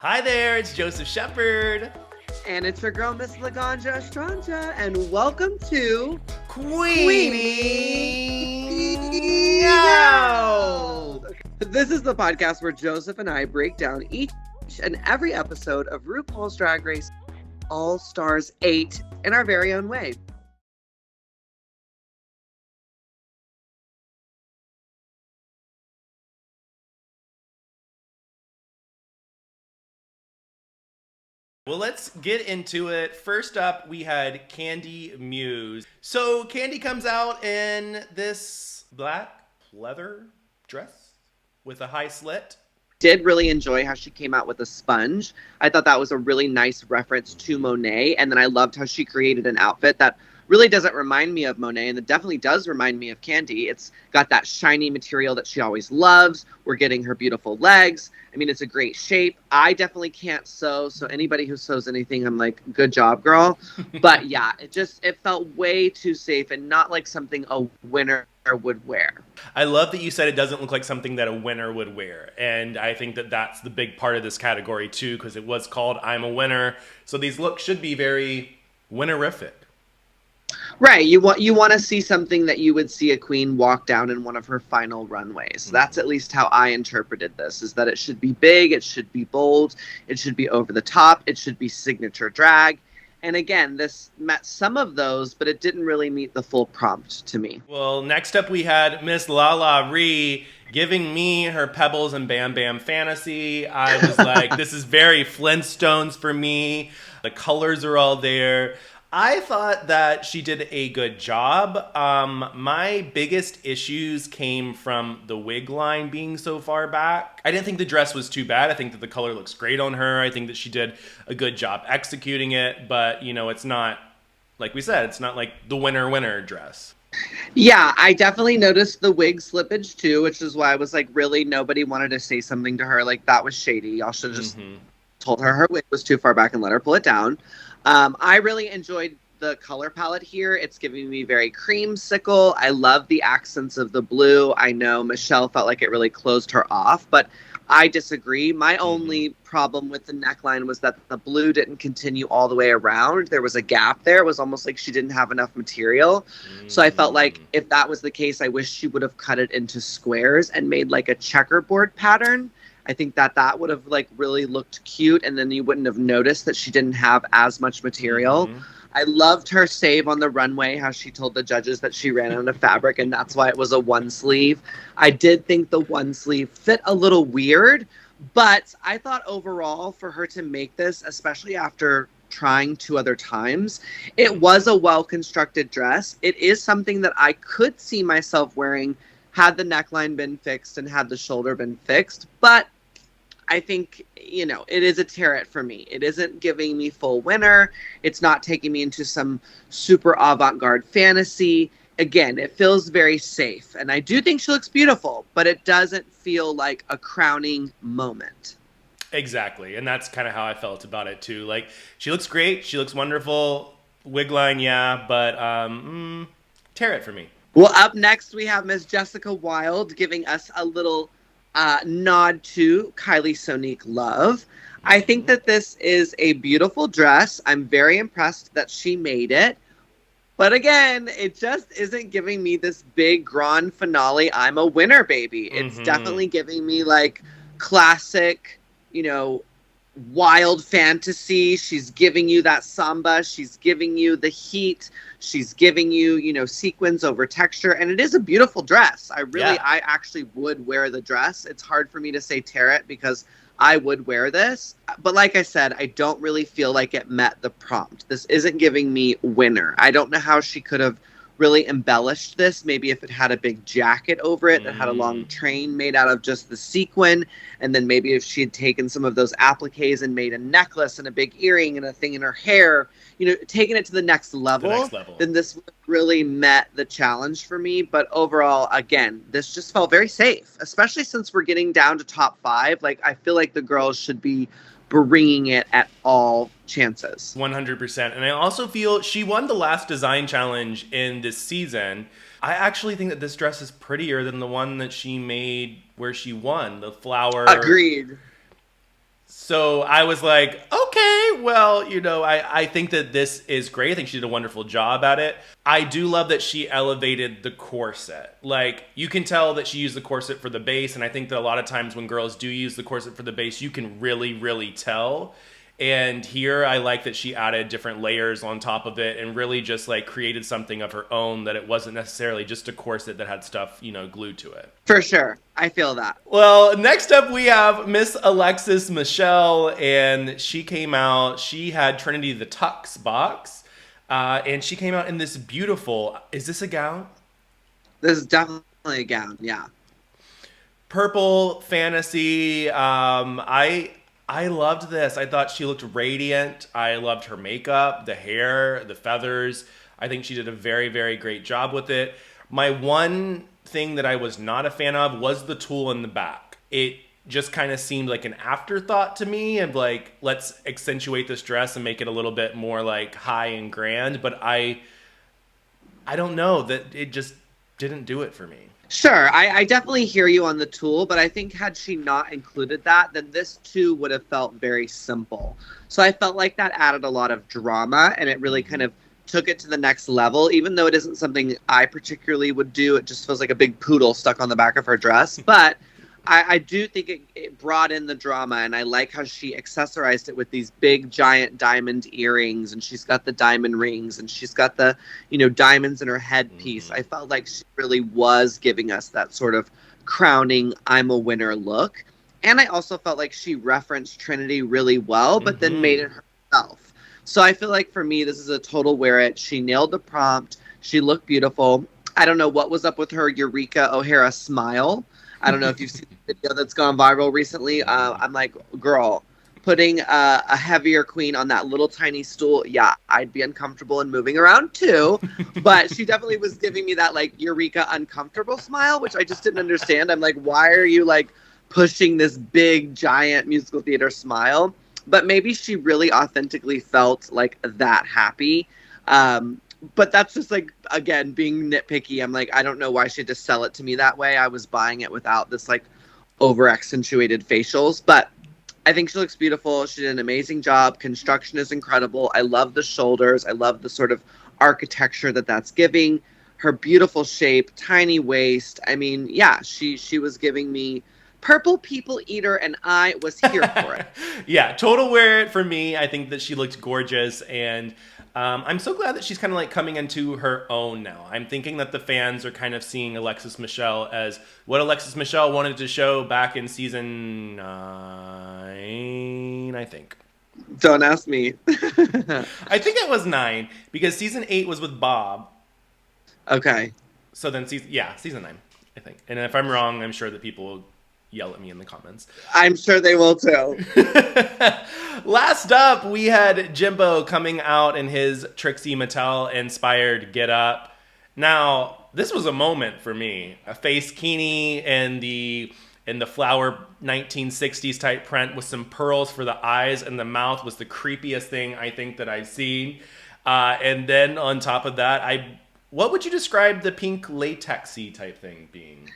Hi there, it's Joseph Shepard. And it's your girl, Miss Laganja Estranja, and welcome to Queenie Out. Out. This is the podcast where Joseph and I break down each and every episode of RuPaul's Drag Race All Stars 8 in our very own way. Well, let's get into it. First up, we had Candy Muse. So Candy comes out in this black leather dress with a high slit. Did really enjoy how she came out with a sponge. I thought that was a really nice reference to Monet. And then I loved how she created an outfit that really doesn't remind me of Monet, and it definitely does remind me of Candy. It's got that shiny material that she always loves. We're getting her beautiful legs. I mean, it's a great shape. I definitely can't sew, so anybody who sews anything, I'm like, good job, girl. But yeah, it felt way too safe and not like something a winner would wear. I love that you said it doesn't look like something that a winner would wear. And I think that that's the big part of this category too, because it was called I'm a Winner. So these looks should be very winnerific. Right. You want to see something that you would see a queen walk down in one of her final runways. That's at least how I interpreted this, is that it should be big, it should be bold, it should be over the top, it should be signature drag. And again, this met some of those, but it didn't really meet the full prompt to me. Well, next up we had Miss Lala Ree giving me her Pebbles and Bam Bam fantasy. I was like, this is very Flintstones for me. The colors are all there. I thought that she did a good job. My biggest issues came from the wig line being so far back. I didn't think the dress was too bad. I think that the color looks great on her. I think that she did a good job executing it. But, you know, it's not, like we said, it's not like the winner dress. Yeah, I definitely noticed the wig slippage too, which is why I was like, really, nobody wanted to say something to her. Like, that was shady. Y'all should have just told her wig was too far back and let her pull it down. I really enjoyed the color palette here. It's giving me very creamsicle. I love the accents of the blue. I know Michelle felt like it really closed her off, but I disagree. My only problem with the neckline was that the blue didn't continue all the way around. There was a gap there. It was almost like she didn't have enough material. So I felt like if that was the case, I wish she would have cut it into squares and made like a checkerboard pattern. I think that would have like really looked cute, and then you wouldn't have noticed that she didn't have as much material. I loved her save on the runway, how she told the judges that she ran out of fabric and that's why it was a one sleeve. I did think the one sleeve fit a little weird, but I thought overall for her to make this, especially after trying two other times, it was a well-constructed dress. It is something that I could see myself wearing had the neckline been fixed and had the shoulder been fixed, but I think, you know, it is a tear-it for me. It isn't giving me full winner. It's not taking me into some super avant-garde fantasy. Again, it feels very safe. And I do think she looks beautiful, but it doesn't feel like a crowning moment. Exactly. And that's kind of how I felt about it too. Like, she looks great. She looks wonderful. Wig line, yeah, but tear it for me. Well, up next, we have Miss Jessica Wilde giving us a little nod to Kylie Sonique Love. I think that this is a beautiful dress. I'm very impressed that she made it. But again, it just isn't giving me this big grand finale, I'm a winner, baby. It's definitely giving me like classic, you know, wild fantasy. She's giving you that samba. She's giving you the heat. She's giving you, you know, sequins over texture. And it is a beautiful dress. I actually would wear the dress. It's hard for me to say tear it because I would wear this. But like I said, I don't really feel like it met the prompt. This isn't giving me winner. I don't know how she could have really embellished this. Maybe if it had a big jacket over it that had a long train made out of just the sequin, and then maybe if she had taken some of those appliques and made a necklace and a big earring and a thing in her hair, you know, taking it to the next level. Then this really met the challenge for me. But overall, again, this just felt very safe, especially since we're getting down to top 5. Like, I feel like the girls should be bringing it at all chances. 100%. And I also feel she won the last design challenge in this season. I actually think that this dress is prettier than the one that she made where she won, the flower. Agreed. So I was like, okay, well, I think that this is great. I think she did a wonderful job at it. I do love that she elevated the corset. Like, you can tell that she used the corset for the base, and I think that a lot of times when girls do use the corset for the base, you can really, really tell. And here I like that she added different layers on top of it and really just like created something of her own, that it wasn't necessarily just a corset that had stuff, glued to it. For sure. I feel that. Well, next up we have Miss Alexis Michelle, and she came out, she had Trinity the Tux box, and she came out in this beautiful, is this a gown? This is definitely a gown, yeah. Purple fantasy. I loved this. I thought she looked radiant. I loved her makeup, the hair, the feathers. I think she did a very, very great job with it. My one thing that I was not a fan of was the tulle in the back. It just kind of seemed like an afterthought to me, and like, let's accentuate this dress and make it a little bit more like high and grand. But I don't know, that it just didn't do it for me. Sure, I definitely hear you on the tulle, but I think had she not included that, then this too would have felt very simple. So I felt like that added a lot of drama, and it really kind of took it to the next level. Even though it isn't something I particularly would do, it just feels like a big poodle stuck on the back of her dress. But I do think it brought in the drama, and I like how she accessorized it with these big, giant diamond earrings, and she's got the diamond rings, and she's got the, diamonds in her headpiece. Mm-hmm. I felt like she really was giving us that sort of crowning, I'm a winner look. And I also felt like she referenced Trinity really well, but then made it herself. So I feel like for me, this is a total wear it. She nailed the prompt. She looked beautiful. I don't know what was up with her Eureka O'Hara smile. I don't know if you've seen the video that's gone viral recently. I'm like, girl, putting a heavier queen on that little tiny stool, yeah, I'd be uncomfortable and moving around too. But she definitely was giving me that like Eureka uncomfortable smile, which I just didn't understand. I'm like, why are you like pushing this big, giant musical theater smile? But maybe she really authentically felt like that happy. But that's just like, again, being nitpicky. I'm like, I don't know why she had to sell it to me that way. I was buying it without this like over accentuated facials. But I think she looks beautiful. She did an amazing job. Construction is incredible. I love the shoulders. I love the sort of architecture that's giving. Her beautiful shape, tiny waist. I mean, yeah, she was giving me purple people eater, and I was here for it. Yeah, total wear it for me. I think that she looked gorgeous, and I'm so glad that she's kind of like coming into her own now. I'm thinking that the fans are kind of seeing Alexis Michelle as what Alexis Michelle wanted to show back in season 9, I think. Don't ask me. I think it was 9, because season 8 was with Bob. Okay. So then season 9, I think. And if I'm wrong, I'm sure that people will yell at me in the comments. I'm sure they will too. Last up, we had Jimbo coming out in his Trixie Mattel inspired get up. Now, this was a moment for me. A face kini and the flower 1960s type print with some pearls for the eyes and the mouth was the creepiest thing I think that I've seen. And then on top of that, what would you describe the pink latexy type thing being?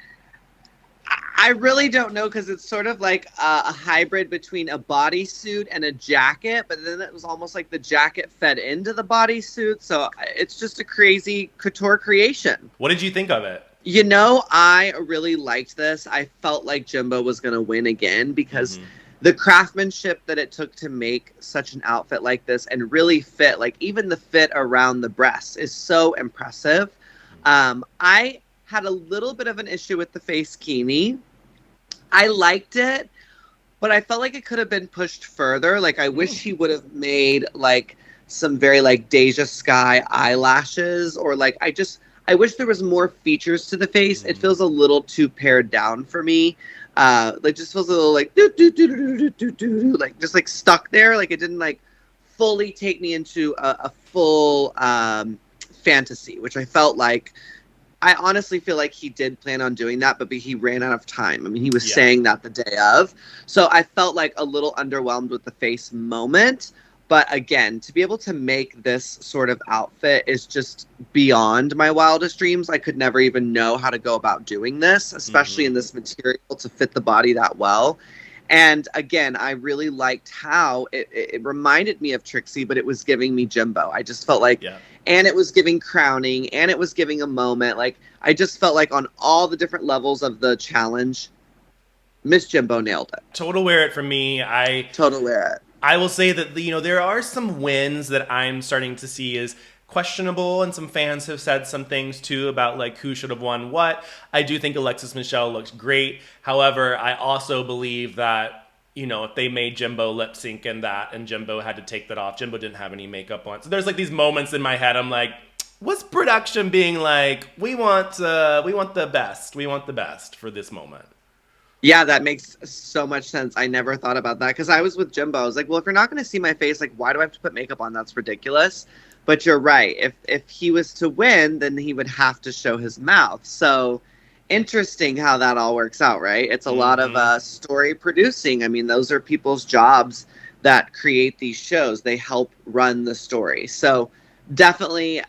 I really don't know, because it's sort of like a hybrid between a bodysuit and a jacket, but then it was almost like the jacket fed into the bodysuit. So it's just a crazy couture creation. What did you think of it? I really liked this. I felt like Jimbo was going to win again, because the craftsmanship that it took to make such an outfit like this and really fit, like even the fit around the breasts is so impressive. I had a little bit of an issue with the face kini. I liked it, but I felt like it could have been pushed further. Like, I wish he would have made like some very like Deja Sky eyelashes, or like I wish there was more features to the face. It feels a little too pared down for me. Like, just feels a little like like just like stuck there. Like, it didn't like fully take me into a full fantasy, which I felt like. I honestly feel like he did plan on doing that, but he ran out of time. I mean, he was saying that the day of. So I felt like a little underwhelmed with the face moment. But again, to be able to make this sort of outfit is just beyond my wildest dreams. I could never even know how to go about doing this, especially in this material to fit the body that well. And again, I really liked how it reminded me of Trixie, but it was giving me Jimbo. I just felt like, Yeah. and it was giving crowning, and it was giving a moment. Like, I just felt like on all the different levels of the challenge, Miss Jimbo nailed it. Total wear it for me. Total wear it. I will say that there are some wins that I'm starting to see as questionable, and some fans have said some things too about like who should have won what. I do think Alexis Michelle looks great. However, I also believe that if they made Jimbo lip sync in that and Jimbo had to take that off, Jimbo didn't have any makeup on. So there's like these moments in my head I'm like, what's production being like, we want the best. We want the best for this moment. Yeah, that makes so much sense. I never thought about that because I was with Jimbo. I was like, well, if you're not going to see my face, like, why do I have to put makeup on? That's ridiculous. But you're right. If he was to win, then he would have to show his mouth. So interesting how that all works out, right? It's a lot of story producing. I mean, those are people's jobs that create these shows. They help run the story. So definitely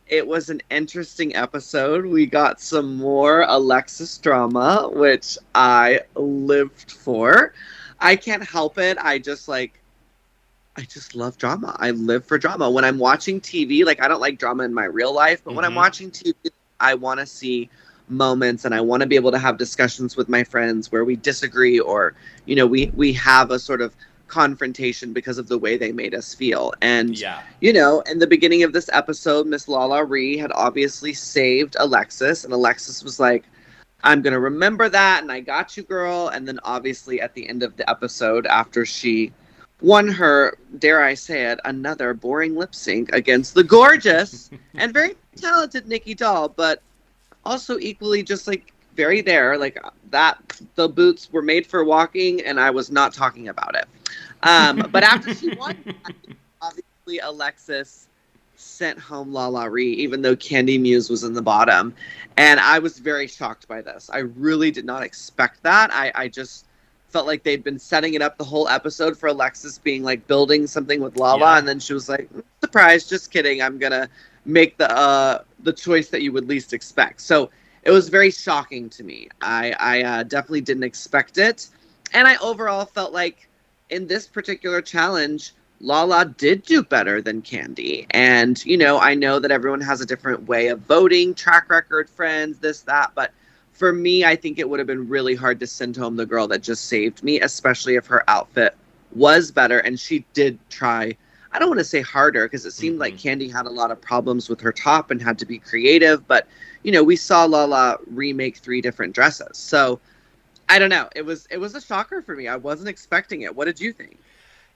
it was an interesting episode. We got some more Alexis drama, which I lived for. I can't help it. I just love drama. I live for drama. When I'm watching TV, like, I don't like drama in my real life, but when I'm watching TV, I want to see moments, and I want to be able to have discussions with my friends where we disagree, or we have a sort of confrontation because of the way they made us feel. And in the beginning of this episode, Miss Lala Ree had obviously saved Alexis, and Alexis was like, I'm gonna remember that, and I got you, girl. And then obviously at the end of the episode, after she won her, dare I say it, another boring lip sync against the gorgeous and very talented Nikki Doll, but also equally just like very there, like that the boots were made for walking, and I was not talking about it. But after she won, obviously Alexis sent home Lala Ree, even though Candy Muse was in the bottom. And I was very shocked by this. I really did not expect that. I just felt like they'd been setting it up the whole episode for Alexis being like building something with Lala, and then she was like, surprise, just kidding. I'm gonna make the choice that you would least expect. So it was very shocking to me. I definitely didn't expect it. And I overall felt like in this particular challenge, Lala did do better than Candy. And, I know that everyone has a different way of voting, track record, friends, this, that. But for me, I think it would have been really hard to send home the girl that just saved me, especially if her outfit was better. And she did try, I don't want to say harder, because it seemed like Candy had a lot of problems with her top and had to be creative. But, we saw Lala remake 3 different dresses. So I don't know. It was a shocker for me. I wasn't expecting it. What did you think?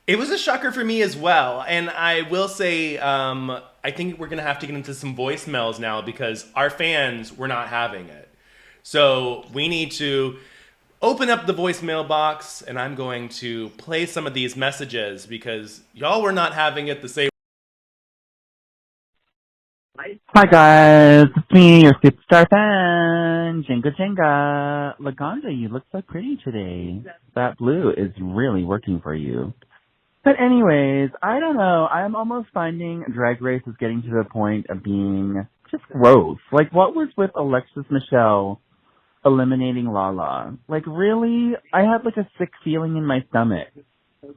It was a shocker for me as well. And I will say, I think we're going to have to get into some voicemails now because our fans were not having it. So we need to open up the voicemail box, and I'm going to play some of these messages because y'all were not having it the same. Hi guys, it's me, your superstar fan, Jenga Jenga. Laganja, you look so pretty today. That blue is really working for you. But anyways, I don't know, I'm almost finding Drag Race is getting to the point of being just gross. Like, what was with Alexis Michelle eliminating Lala? Like, really? I had like a sick feeling in my stomach.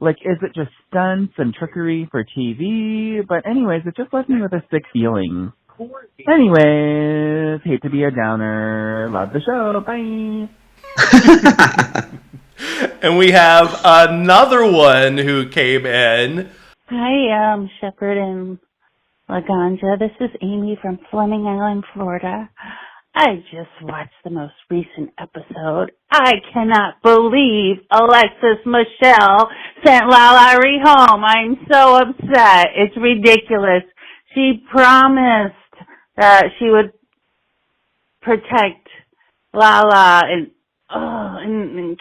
Like, is it just stunts and trickery for TV? But anyways, it just left me with a sick feeling. Anyways, hate to be a downer. Love the show. Bye. And we have another one who came in. Hi, Shepard and Laganja. This is Amy from Fleming Island, Florida. I just watched the most recent episode. I cannot believe Alexis Michelle sent Lala Ree home. I'm so upset. It's ridiculous. She promised that she would protect Lala and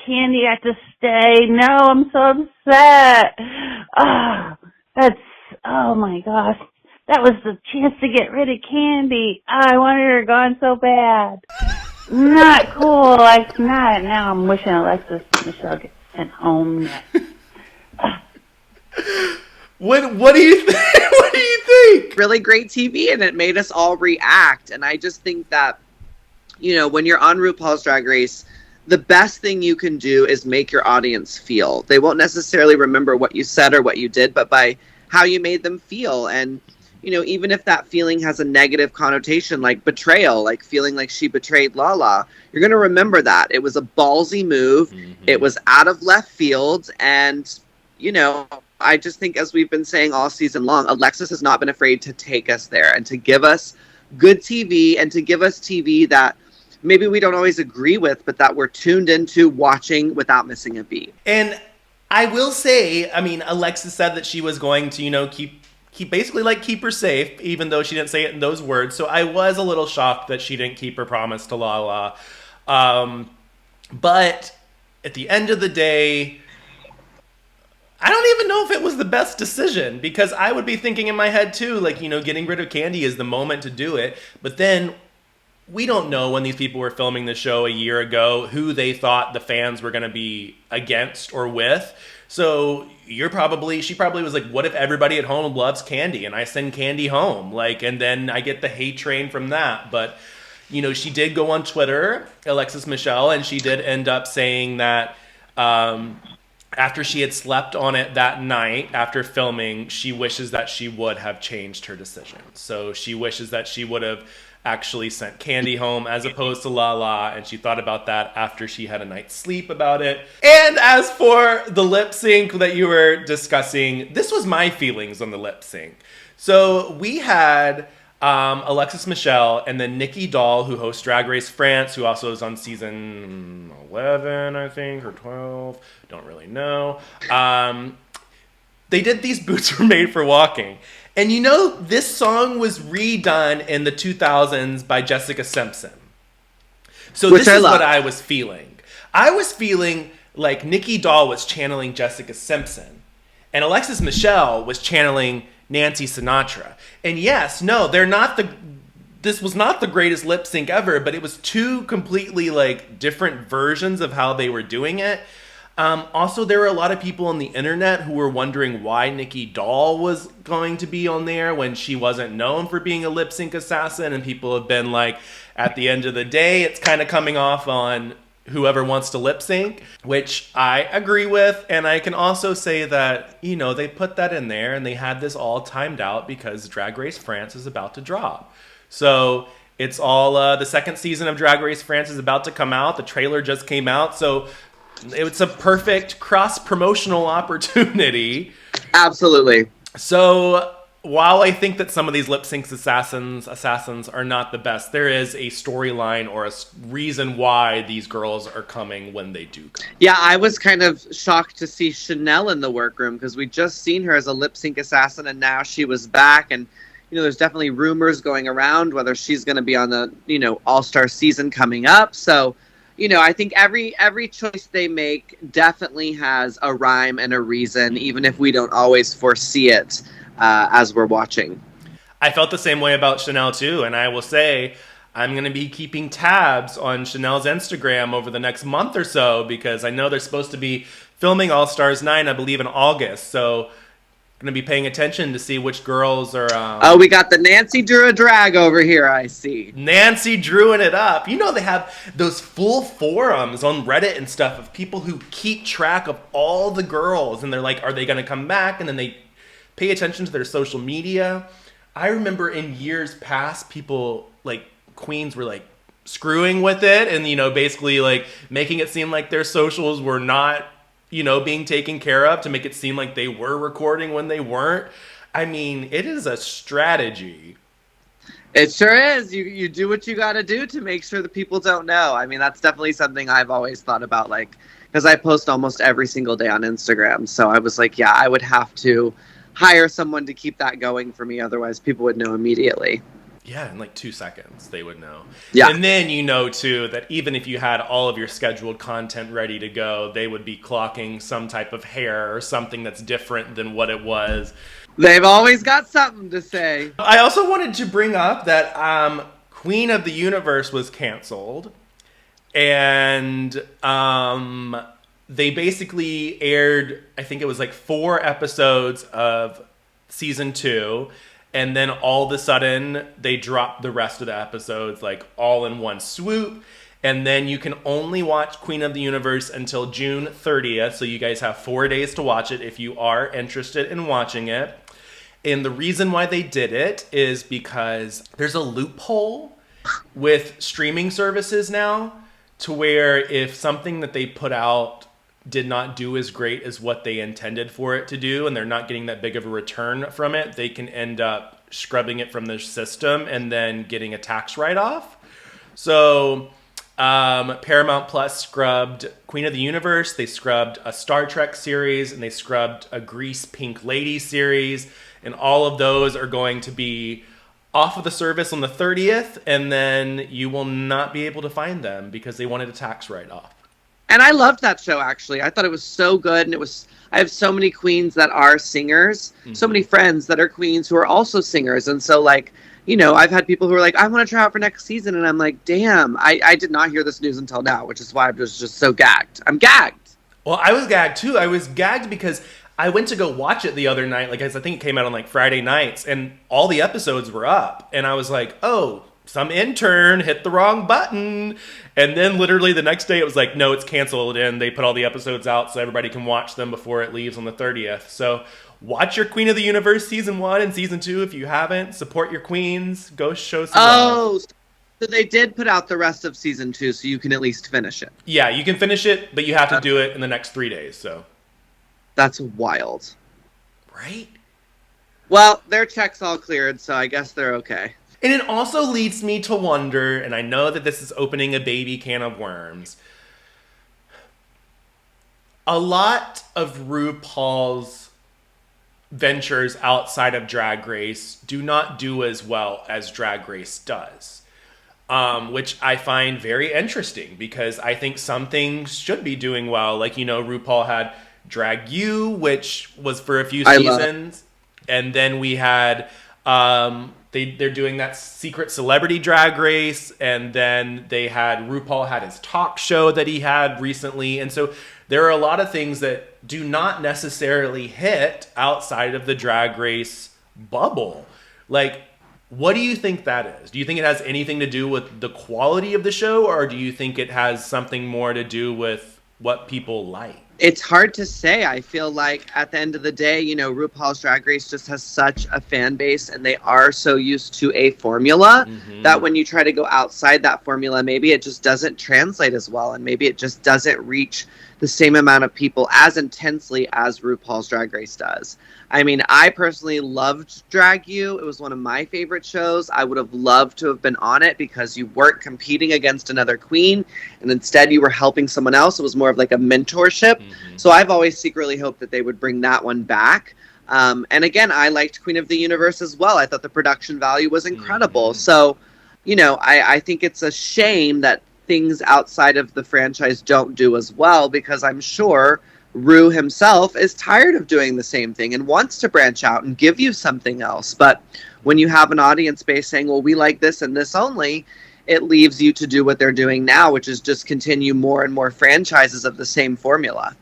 Candy had to stay. No, I'm so upset. Oh my gosh. That was the chance to get rid of Candy. I wanted her gone so bad. Not cool. Like, not. Now I'm wishing Alexis Michelle gets sent home. What do you think? What do you think? Really great TV, and it made us all react. And I just think that, when you're on RuPaul's Drag Race, the best thing you can do is make your audience feel. They won't necessarily remember what you said or what you did, but by how you made them feel. And, you know, even if that feeling has a negative connotation, like betrayal, like feeling like she betrayed Lala, you're going to remember that. It was a ballsy move. It was out of left field. And, you know, I just think, as we've been saying all season long, Alexis has not been afraid to take us there and to give us good TV, and to give us TV that maybe we don't always agree with, but that we're tuned into watching without missing a beat. And I will say, I mean, Alexis said that she was going to, you know, keep basically like keep her safe, even though she didn't say it in those words. So I was a little shocked that she didn't keep her promise to Lala. But at the end of the day, I don't even know if it was the best decision, because I would be thinking in my head too, like, you know, getting rid of Candy is the moment to do it. But then we don't know, when these people were filming the show a year ago, who they thought the fans were going to be against or with. So she probably was like, what if everybody at home loves Candy and I send Candy home? Like, and then I get the hate train from that. But, you know, she did go on Twitter, Alexis Michelle, and she did end up saying that, after she had slept on it that night after filming, she wishes that she would have changed her decision. So she wishes that she would have actually sent Candy home as opposed to Lala, and she thought about that after she had a night's sleep about it. And as for the lip sync that you were discussing, this was my feelings on the lip sync. So we had Alexis Michelle, and then Nikki Doll, who hosts Drag Race France, who also is on season 11, I think, or 12. Don't really know. They did These Boots Were Made for Walking. And you know, this song was redone in the 2000s by Jessica Simpson. So this is what I was feeling. I was feeling like Nikki Doll was channeling Jessica Simpson, and Alexis Michelle was channeling Nancy Sinatra. And yes, no, this was not the greatest lip sync ever, but it was two completely like different versions of how they were doing it. Also, there were a lot of people on the internet who were wondering why Nikki Doll was going to be on there when she wasn't known for being a lip sync assassin. And people have been like, at the end of the day, it's kind of coming off on whoever wants to lip sync, which I agree with. And I can also say that, you know, they put that in there and they had this all timed out because Drag Race France is about to drop. So it's all, the second season of Drag Race France is about to come out. The trailer just came out. So it's a perfect cross-promotional opportunity. Absolutely. So while I think that some of these lip sync assassins are not the best, there is a storyline or a reason why these girls are coming when they do come. Yeah, I was kind of shocked to see Chanel in the workroom, because we just seen her as a lip sync assassin, and now she was back. And, you know, there's definitely rumors going around whether she's going to be on the, you know, All-Star season coming up. So, you know, I think every choice they make definitely has a rhyme and a reason, even if we don't always foresee it as we're watching. I felt the same way about Chanel too, and I will say I'm going to be keeping tabs on Chanel's Instagram over the next month or so, because I know they're supposed to be filming All Stars 9, I believe, in August. So going to be paying attention to see which girls are... Oh, we got the Nancy Drew a drag over here, I see. Nancy Drewing it up. You know, they have those full forums on Reddit and stuff of people who keep track of all the girls, and they're like, are they going to come back? And then they pay attention to their social media. I remember in years past, people, like, queens were, like, screwing with it and, you know, basically, like, making it seem like their socials were not, you know, being taken care of to make it seem like they were recording when they weren't. I mean, it is a strategy. It sure is. You do what you got to do to make sure that people don't know. I mean, that's definitely something I've always thought about, like, because I post almost every single day on Instagram. So I was like, yeah, I would have to hire someone to keep that going for me. Otherwise, people would know immediately. Yeah, in like 2 seconds, they would know. Yeah. And then you know, too, that even if you had all of your scheduled content ready to go, they would be clocking some type of hair or something that's different than what it was. They've always got something to say. I also wanted to bring up that Queen of the Universe was canceled. And they basically aired, I think it was like 4 episodes of season 2. And then all of a sudden, they dropped the rest of the episodes, like, all in one swoop. And then you can only watch Queen of the Universe until June 30th. So you guys have 4 days to watch it if you are interested in watching it. And the reason why they did it is because there's a loophole with streaming services now to where if something that they put out did not do as great as what they intended for it to do, and they're not getting that big of a return from it, they can end up scrubbing it from their system and then getting a tax write-off. So Paramount Plus scrubbed Queen of the Universe, they scrubbed a Star Trek series, and they scrubbed a Grease Pink Lady series, and all of those are going to be off of the service on the 30th, and then you will not be able to find them because they wanted a tax write-off. And I loved that show, actually. I thought it was so good. And I have so many queens that are singers, so many friends that are queens who are also singers. And so, like, you know, I've had people who are like, I want to try out for next season. And I'm like, damn, I did not hear this news until now, which is why I was just so gagged. I'm gagged. Well, I was gagged, too. I was gagged because I went to go watch it the other night. Like, I think it came out on, like, Friday nights. And all the episodes were up. And I was like, oh, some intern hit the wrong button. And then literally the next day it was like, no, it's canceled. And they put all the episodes out so everybody can watch them before it leaves on the 30th. So watch your Queen of the Universe season 1 and season 2 if you haven't. Support your queens. Go show some love. So they did put out the rest of season 2 so you can at least finish it. Yeah, you can finish it, but you have to do it in the next 3 days. So that's wild. Right? Well, their check's all cleared, so I guess they're okay. And it also leads me to wonder, and I know that this is opening a baby can of worms. A lot of RuPaul's ventures outside of Drag Race do not do as well as Drag Race does. Which I find very interesting because I think some things should be doing well. Like, you know, RuPaul had Drag U, which was for a few seasons. And then we had... They're doing that secret celebrity drag race, and then RuPaul had his talk show that he had recently, and so there are a lot of things that do not necessarily hit outside of the drag race bubble. Like, what do you think that is? Do you think it has anything to do with the quality of the show, or do you think it has something more to do with what people like? It's hard to say. I feel like at the end of the day, you know, RuPaul's Drag Race just has such a fan base and they are so used to a formula that when you try to go outside that formula, maybe it just doesn't translate as well. And maybe it just doesn't reach the same amount of people as intensely as RuPaul's Drag Race does. I mean, I personally loved Drag U. It was one of my favorite shows. I would have loved to have been on it because you weren't competing against another queen and instead you were helping someone else. It was more of like a mentorship. So I've always secretly hoped that they would bring that one back. And again, I liked Queen of the Universe as well. I thought the production value was incredible. So, you know, I think it's a shame that things outside of the franchise don't do as well because I'm sure Ru himself is tired of doing the same thing and wants to branch out and give you something else. But when you have an audience base saying, well, we like this and this only, it leaves you to do what they're doing now, which is just continue more and more franchises of the same formula.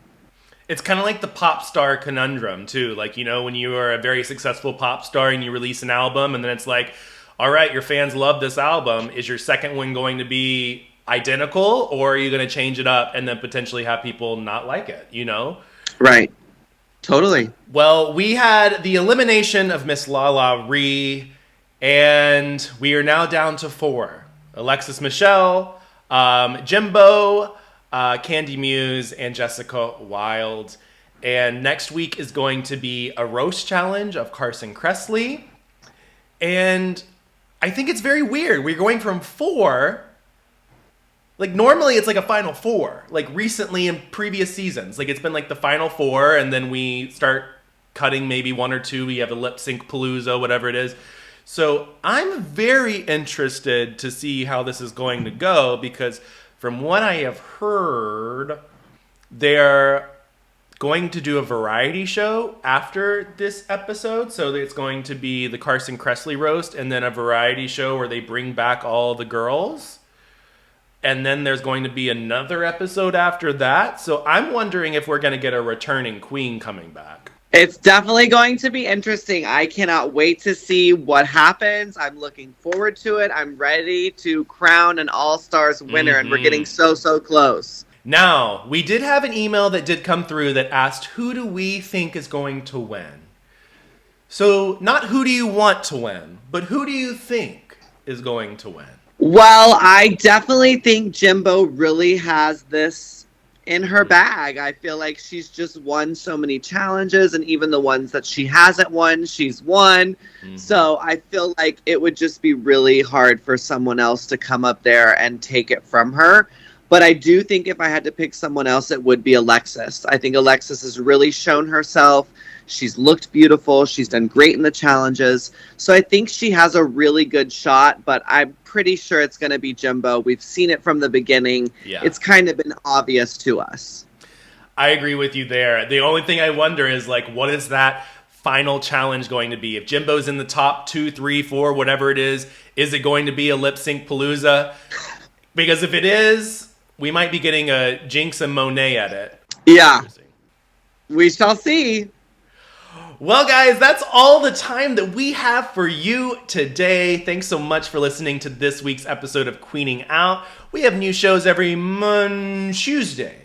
It's kind of like the pop star conundrum, too. Like, you know, when you are a very successful pop star and you release an album and then it's like, all right, your fans love this album. Is your second one going to be identical, or are you going to change it up and then potentially have people not like it, you know? Right. Totally. Well, we had the elimination of Miss Lala Ree, and we are now down to 4. Alexis Michelle, Jimbo, Candy Muse, and Jessica Wilde. And next week is going to be a roast challenge of Carson Kressley. And I think it's very weird. We're going from 4... Like, normally it's like a final 4. Like, recently in previous seasons. Like, it's been like the final 4, and then we start cutting maybe 1 or 2. We have a lip sync palooza, whatever it is. So, I'm very interested to see how this is going to go, because from what I have heard, they're going to do a variety show after this episode. So, it's going to be the Carson Kressley roast, and then a variety show where they bring back all the girls. And then there's going to be another episode after that. So I'm wondering if we're going to get a returning queen coming back. It's definitely going to be interesting. I cannot wait to see what happens. I'm looking forward to it. I'm ready to crown an All-Stars winner, and we're getting so close. Now, we did have an email that did come through that asked, who do we think is going to win? So, not who do you want to win, but who do you think is going to win? Well, I definitely think Jimbo really has this in her bag. I feel like she's just won so many challenges, and even the ones that she hasn't won, she's won. So I feel like it would just be really hard for someone else to come up there and take it from her. But I do think if I had to pick someone else, it would be Alexis. I think Alexis has really shown herself. She's looked beautiful. She's done great in the challenges. So I think she has a really good shot, but I'm pretty sure it's going to be Jimbo. We've seen it from the beginning. Yeah. It's kind of been obvious to us. I agree with you there. The only thing I wonder is, like, what is that final challenge going to be? If Jimbo's in the top 2, 3, 4, whatever it is it going to be a lip sync palooza? Because if it is, we might be getting a Jinx and Monet at it. Yeah. We shall see. Well, guys, that's all the time that we have for you today. Thanks so much for listening to this week's episode of Queening Out. We have new shows every Tuesday.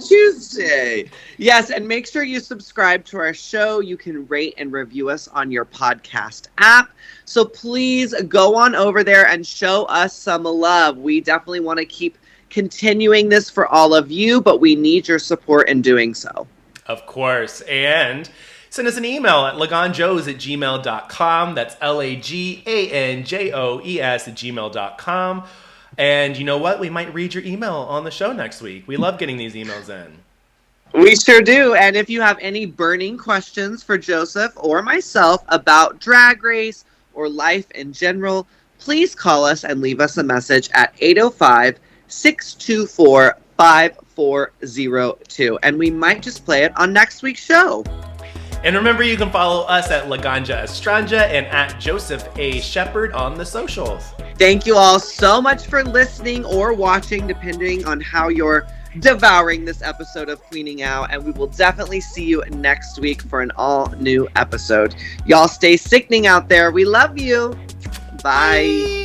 Tuesday. Yes, and make sure you subscribe to our show. You can rate and review us on your podcast app. So please go on over there and show us some love. We definitely want to keep continuing this for all of you, but we need your support in doing so. Of course. And send us an email at laganjoes@gmail.com. That's LAGANJOES@gmail.com. And you know what? We might read your email on the show next week. We love getting these emails in. We sure do. And if you have any burning questions for Joseph or myself about Drag Race or life in general, please call us and leave us a message at 805-624-5402. And we might just play it on next week's show. And remember, you can follow us at Laganja Estranja and at Joseph A. Shepherd on the socials. Thank you all so much for listening or watching, depending on how you're devouring this episode of Queening Out. And we will definitely see you next week for an all new episode. Y'all stay sickening out there. We love you. Bye.